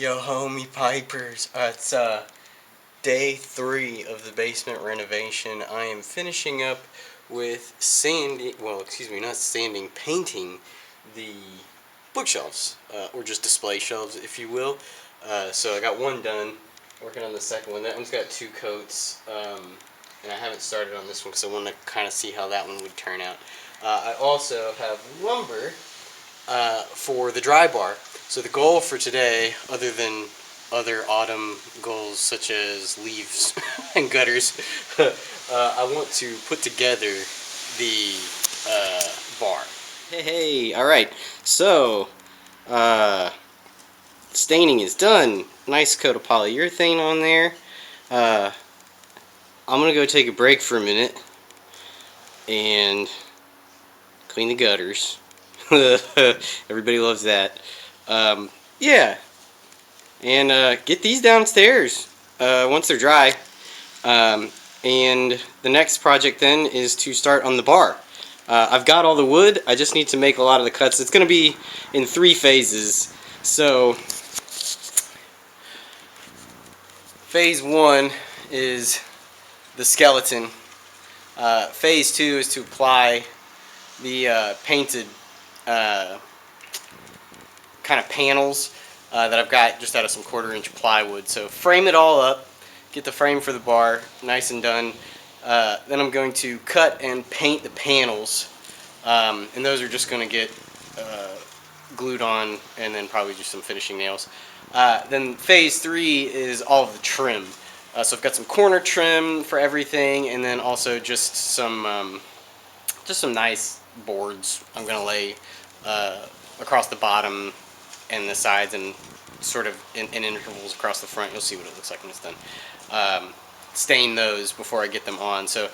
Yo, homie Pipers. It's day 3 of the basement renovation. I am finishing up with sanding, well, excuse me, not sanding, painting the bookshelves, or just display shelves, if you will. So I got one done, working on the second one. That one's got 2 coats, and I haven't started on this one because I want to kind of see how that one would turn out. I also have lumber for the dry bar. So the goal for today, other than other autumn goals such as leaves and gutters, I want to put together the bar. Hey, alright, so staining is done. Nice coat of polyurethane on there. I'm going to go take a break for a minute and clean the gutters. Everybody loves that. Yeah, and get these downstairs once they're dry. And the next project then is to start on the bar. I've got all the wood. I just need to make a lot of the cuts. It's going to be in 3 phases. So phase 1 is the skeleton. Phase 2 is to apply the painted kind of panels that I've got just out of some 1/4-inch plywood. So frame it all up, get the frame for the bar nice and done. Then I'm going to cut and paint the panels, and those are just going to get glued on, and then probably just some finishing nails. Then phase 3 is all of the trim. So I've got some corner trim for everything, and then also just some nice boards I'm going to lay across the bottom and the sides, and sort of in intervals across the front. You'll see what it looks like when it's done. Stain those before I get them on. So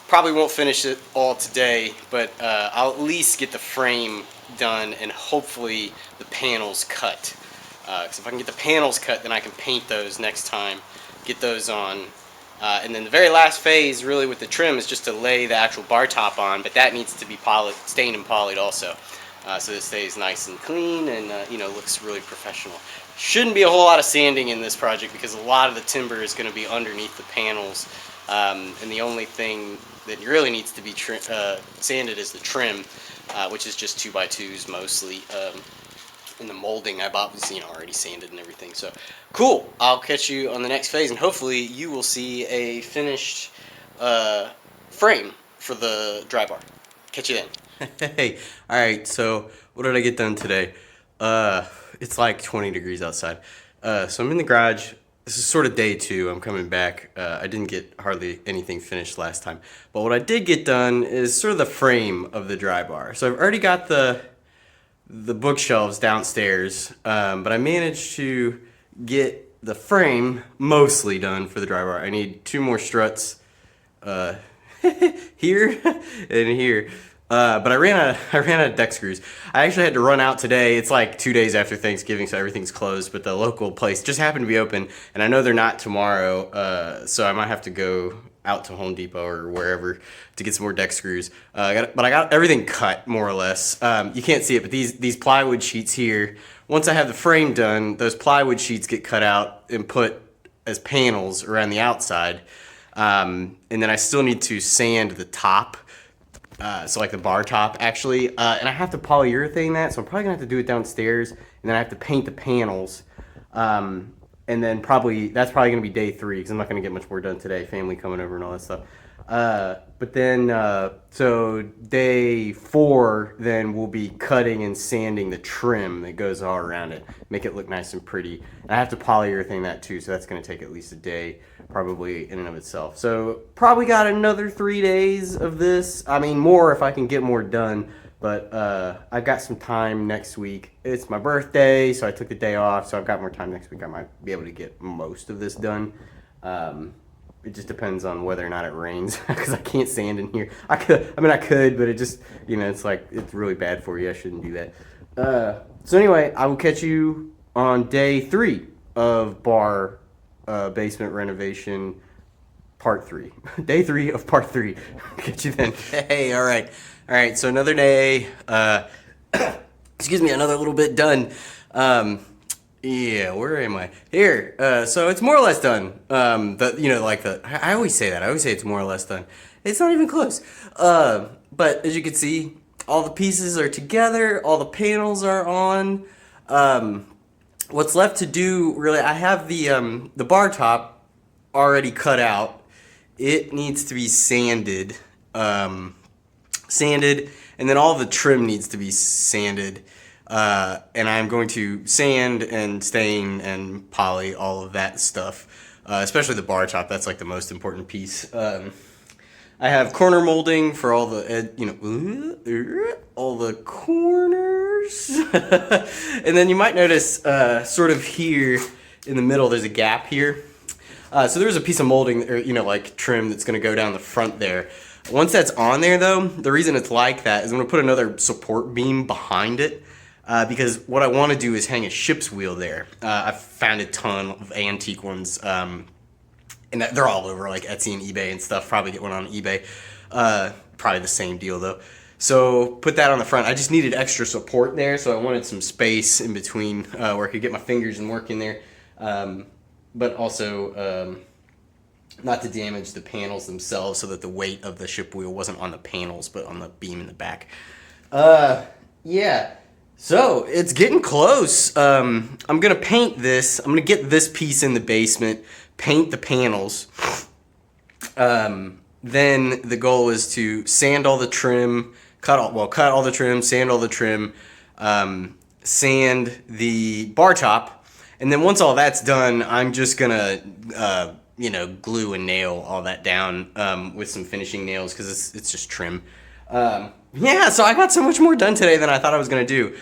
probably won't finish it all today, but I'll at least get the frame done and hopefully the panels cut. Because if I can get the panels cut, then I can paint those next time, get those on. And then the very last phase, really, with the trim is just to lay the actual bar top on, but that needs to be stained and polished also. So this stays nice and clean and looks really professional. Shouldn't be a whole lot of sanding in this project because a lot of the timber is going to be underneath the panels, and the only thing that really needs to be sanded is the trim, which is just 2x2s mostly. And the molding I bought was already sanded and everything. So cool. I'll catch you on the next phase, and hopefully you will see a finished frame for the dry bar. Catch you then. Hey, alright, so what did I get done today? It's like 20 degrees outside. So I'm in the garage. This is sort of day 2. I'm coming back. I didn't get hardly anything finished last time. But what I did get done is sort of the frame of the dry bar. So I've already got the bookshelves downstairs, but I managed to get the frame mostly done for the dry bar. I need 2 more struts here and here. But I ran out of deck screws. I actually had to run out today. It's like 2 days after Thanksgiving, so everything's closed, but the local place just happened to be open, and I know they're not tomorrow, so I might have to go out to Home Depot or wherever to get some more deck screws. But I got everything cut, more or less. You can't see it, but these plywood sheets here, once I have the frame done, those plywood sheets get cut out and put as panels around the outside. And then I still need to sand the top. So like the bar top actually, and I have to polyurethane that, so I'm probably gonna have to do it downstairs, and then I have to paint the panels, and then that's probably gonna be day 3 because I'm not gonna get much more done today, family coming over and all that stuff. But then so day 4 then we'll be cutting and sanding the trim that goes all around it, make it look nice and pretty. And I have to polyurethane that too, so that's gonna take at least a day probably in and of itself. So probably got another 3 days of this. I mean, more if I can get more done, but I've got some time next week. It's my birthday, so I took the day off, so I've got more time next week. I might be able to get most of this done. It just depends on whether or not it rains, because I can't sand in here. I could, but it just, it's like, it's really bad for you. I shouldn't do that. So anyway, I will catch you on day 3 of bar basement renovation part 3. Day 3 of part 3. Catch you then. Hey, all right. So another day. Excuse me, another little bit done. Yeah, where am I? Here. So it's more or less done. I always say that. I always say it's more or less done. It's not even close. But as you can see, all the pieces are together. All the panels are on. What's left to do, really, I have the bar top already cut out. It needs to be sanded. Sanded, and then all the trim needs to be sanded. And I'm going to sand and stain and poly all of that stuff, especially the bar top. That's like the most important piece. I have corner molding for all the, all the corners. And then you might notice sort of here in the middle, there's a gap here. So there's a piece of molding, or like trim that's going to go down the front there. Once that's on there, though, the reason it's like that is I'm going to put another support beam behind it. Because what I want to do is hang a ship's wheel there. I've found a ton of antique ones, and they're all over, like Etsy and eBay and stuff. Probably get one on eBay. Probably the same deal, though. So put that on the front. I just needed extra support there, so I wanted some space in between where I could get my fingers and work in there. But also not to damage the panels themselves, so that the weight of the ship wheel wasn't on the panels, but on the beam in the back. Yeah. So, it's getting close. I'm going to paint this. I'm going to get this piece in the basement, paint the panels. Then the goal is to sand all the trim, cut all the trim, sand all the trim, sand the bar top. And then once all that's done, I'm just going to, glue and nail all that down with some finishing nails, because it's just trim. Yeah, so I got so much more done today than I thought I was going to do.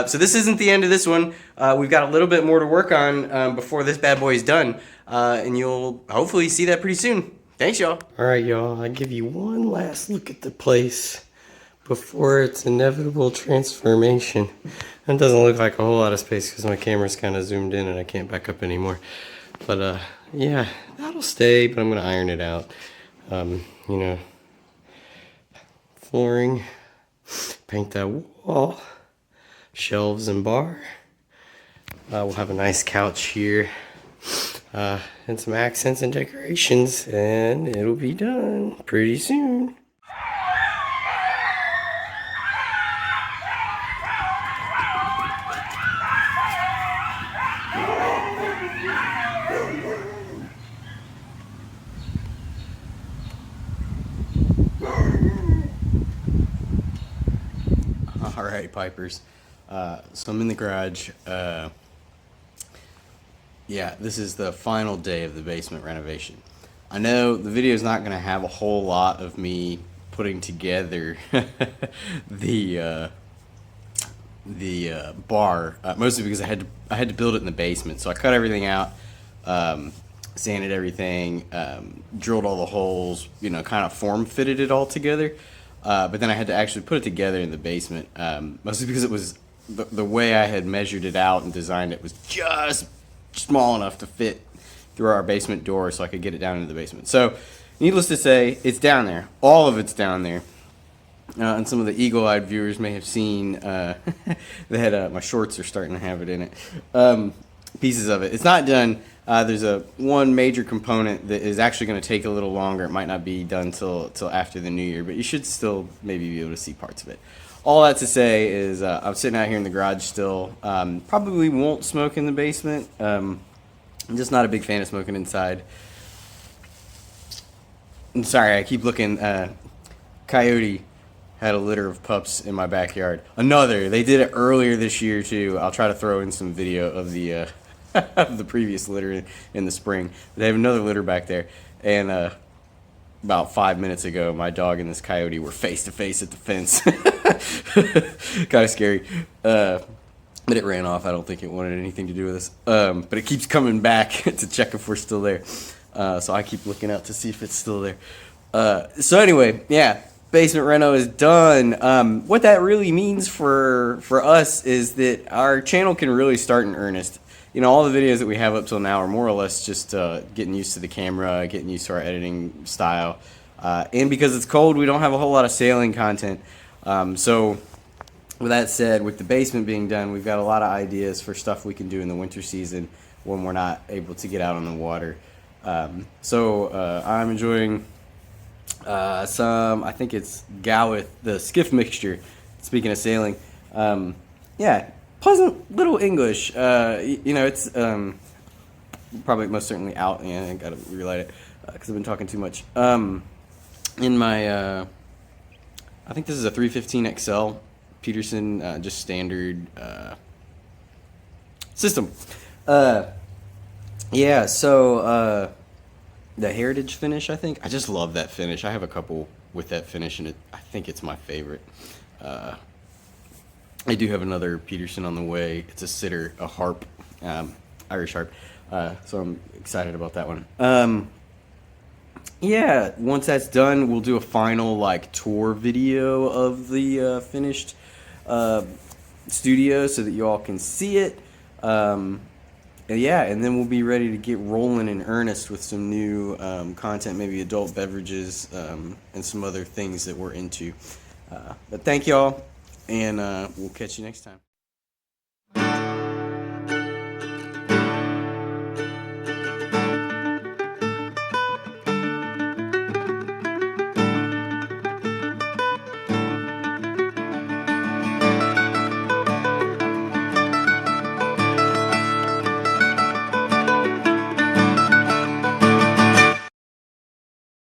So this isn't the end of this one. We've got a little bit more to work on before this bad boy is done. And you'll hopefully see that pretty soon. Thanks, y'all. All right, y'all. I'll give you one last look at the place before its inevitable transformation. It doesn't look like a whole lot of space because my camera's kind of zoomed in and I can't back up anymore. But, yeah, that'll stay, but I'm going to iron it out. Flooring, paint that wall, shelves and bar. We'll have a nice couch here, and some accents and decorations, and it'll be done pretty soon. Alright, Pipers. So I'm in the garage. Yeah, this is the final day of the basement renovation. I know the video is not going to have a whole lot of me putting together the bar, mostly because I had to build it in the basement. So I cut everything out, sanded everything, drilled all the holes, kind of form fitted it all together. But then I had to actually put it together in the basement, mostly because it was the way I had measured it out and designed it was just small enough to fit through our basement door so I could get it down into the basement. So, needless to say, it's down there. All of it's down there. And some of the eagle-eyed viewers may have seen that my shorts are starting to have it in it. Pieces of it. It's not done. There's one major component that is actually going to take a little longer. It might not be done till after the new year, but you should still maybe be able to see parts of it. All that to say is I'm sitting out here in the garage still. Probably won't smoke in the basement. I'm just not a big fan of smoking inside. I'm sorry, I keep looking. Coyote had a litter of pups in my backyard. They did it earlier this year too. I'll try to throw in some video of the of the previous litter in the spring. But they have another litter back there, and about 5 minutes ago, my dog and this coyote were face to face at the fence. Kind of scary, but it ran off. I don't think it wanted anything to do with us. But it keeps coming back to check if we're still there. So I keep looking out to see if it's still there. So anyway, yeah. Basement reno is done. What that really means for us is that our channel can really start in earnest. All the videos that we have up till now are more or less just getting used to the camera, getting used to our editing style. And because it's cold, we don't have a whole lot of sailing content. So with that said, with the basement being done, we've got a lot of ideas for stuff we can do in the winter season when we're not able to get out on the water. I'm enjoying I think it's Gowith, the skiff mixture. Speaking of sailing, yeah, pleasant little English. It's probably most certainly out. Yeah, I gotta relight it because I've been talking too much. In my, I think this is a 315 XL Peterson, just standard system. Yeah, so the Heritage finish, I think. I just love that finish. I have a couple with that finish, and I think it's my favorite. I do have another Peterson on the way. It's a sitter, a harp, Irish harp. So I'm excited about that one. Yeah, once that's done, we'll do a final like tour video of the finished studio so that you all can see it. Yeah, and then we'll be ready to get rolling in earnest with some new content, maybe adult beverages and some other things that we're into. But thank y'all, and we'll catch you next time.